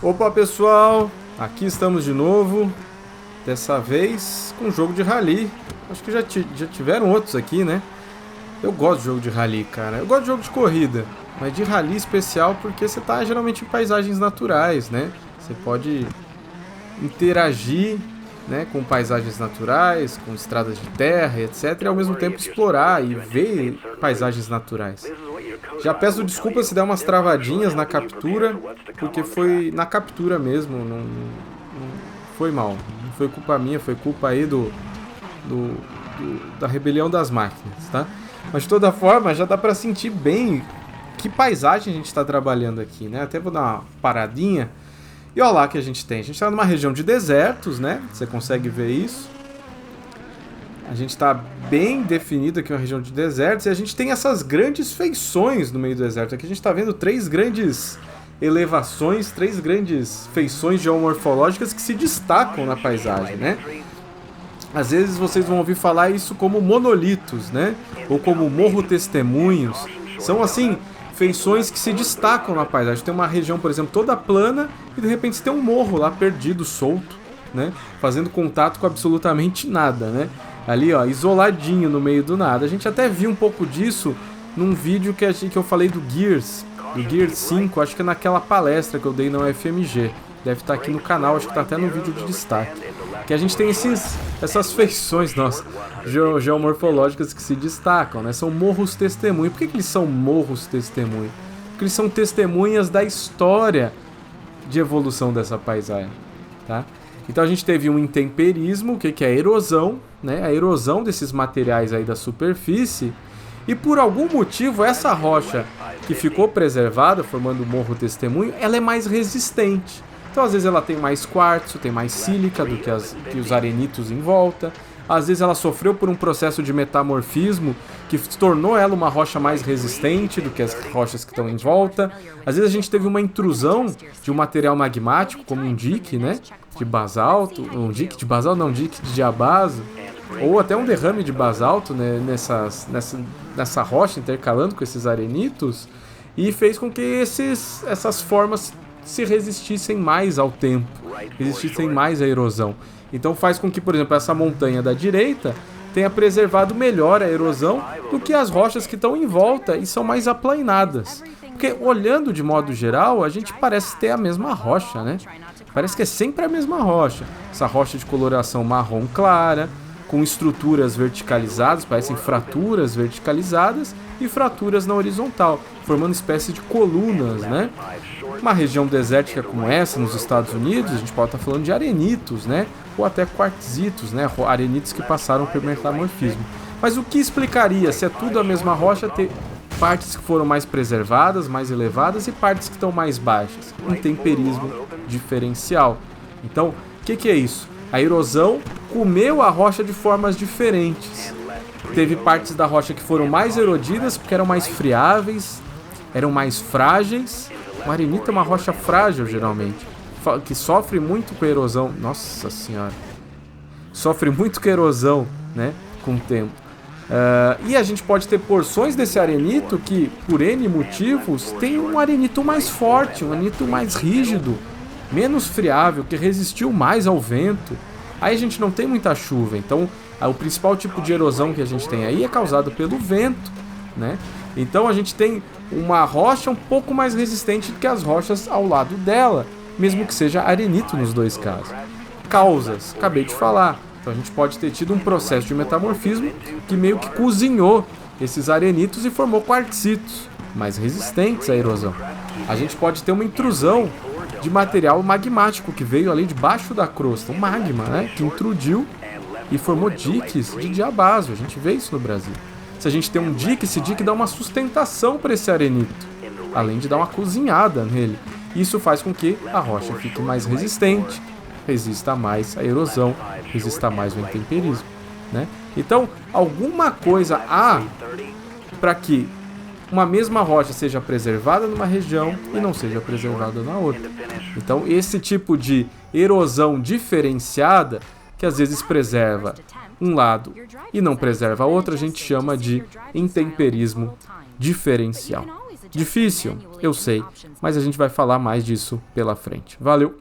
Opa pessoal, aqui estamos de novo, dessa vez com jogo de rally. Acho que já tiveram outros aqui, né? Eu gosto de jogo de rally, cara. Eu gosto de jogo de corrida, mas de rally especial porque você tá geralmente em paisagens naturais, né? Você pode interagir, né, com paisagens naturais, com estradas de terra, etc. E ao mesmo tempo explorar e ver paisagens naturais. Já peço desculpa se der umas travadinhas na captura, porque foi na captura mesmo, não foi mal. Não foi culpa minha, foi culpa aí da rebelião das máquinas, tá? Mas de toda forma, já dá pra sentir bem que paisagem a gente tá trabalhando aqui, né? Até vou dar uma paradinha. E olha lá que a gente tem. A gente tá numa região de desertos, né? Você consegue ver isso. A gente está bem definido aqui, uma região de desertos, e a gente tem essas grandes feições no meio do deserto. Aqui a gente está vendo três grandes elevações, três grandes feições geomorfológicas que se destacam na paisagem, né? Às vezes vocês vão ouvir falar isso como monolitos, né? Ou como morro-testemunhos. São, assim, feições que se destacam na paisagem. Tem uma região, por exemplo, toda plana, e de repente você tem um morro lá perdido, solto, né? Fazendo contato com absolutamente nada, né? Ali, ó, isoladinho no meio do nada. A gente até viu um pouco disso num vídeo que eu falei do Gears 5, acho que é naquela palestra que eu dei na UFMG. Deve estar aqui no canal, acho que está até no vídeo de destaque. Que a gente tem essas feições, nossa, geomorfológicas que se destacam, né? São morros testemunho. Por que eles são morros testemunho? Porque eles são testemunhas da história de evolução dessa paisagem, tá? Então a gente teve um intemperismo, que é a erosão, né? A erosão desses materiais aí da superfície. E por algum motivo essa rocha que ficou preservada, formando o morro testemunho, ela é mais resistente. Então às vezes ela tem mais quartzo, tem mais sílica do que os arenitos em volta. Às vezes ela sofreu por um processo de metamorfismo que tornou ela uma rocha mais resistente do que as rochas que estão em volta. Às vezes a gente teve uma intrusão de um material magmático, como um dique, né, de basalto, um dique de basalto, não, um dique de diabaso, ou até um derrame de basalto, né, nessa rocha intercalando com esses arenitos, e fez com que essas formas se resistissem mais ao tempo, resistissem mais à erosão. Então faz com que, por exemplo, essa montanha da direita tenha preservado melhor a erosão do que as rochas que estão em volta e são mais aplainadas. Porque olhando de modo geral, a gente parece ter a mesma rocha, né? Parece que é sempre a mesma rocha. Essa rocha de coloração marrom clara, com estruturas verticalizadas, parecem fraturas verticalizadas e fraturas na horizontal, formando uma espécie de colunas, né? Uma região desértica como essa, nos Estados Unidos, a gente pode estar falando de arenitos, né? Ou até quartzitos, né? Arenitos que passaram por metamorfismo. Mas o que explicaria, se é tudo a mesma rocha, ter partes que foram mais preservadas, mais elevadas, e partes que estão mais baixas? Um temperismo diferencial. Então, o que é isso? A erosão comeu a rocha de formas diferentes. Teve partes da rocha que foram mais erodidas porque eram mais friáveis, eram mais frágeis. O arenito é uma rocha frágil, geralmente, que sofre muito com a erosão. Nossa senhora! Sofre muito com a erosão, né, com o tempo. E a gente pode ter porções desse arenito que, por N motivos, tem um arenito mais forte, um arenito mais rígido, menos friável, que resistiu mais ao vento. Aí a gente não tem muita chuva, então o principal tipo de erosão que a gente tem aí é causado pelo vento, né? Então a gente tem uma rocha um pouco mais resistente do que as rochas ao lado dela, mesmo que seja arenito nos dois casos. Causas, acabei de falar. Então a gente pode ter tido um processo de metamorfismo que meio que cozinhou esses arenitos e formou quartzitos, mais resistentes à erosão. A gente pode ter uma intrusão de material magmático que veio ali debaixo da crosta, um magma, né, que intrudiu e formou diques de diabaso. A gente vê isso no Brasil. Se a gente tem um dique, esse dique dá uma sustentação para esse arenito, além de dar uma cozinhada nele. Isso faz com que a rocha fique mais resistente, resista mais à erosão, resista mais ao intemperismo, né? Então, alguma coisa há para que uma mesma rocha seja preservada numa região e não seja preservada na outra. Então, esse tipo de erosão diferenciada, que às vezes preserva um lado e não preserva a outra, a gente chama de intemperismo diferencial. Difícil, eu sei, mas a gente vai falar mais disso pela frente. Valeu!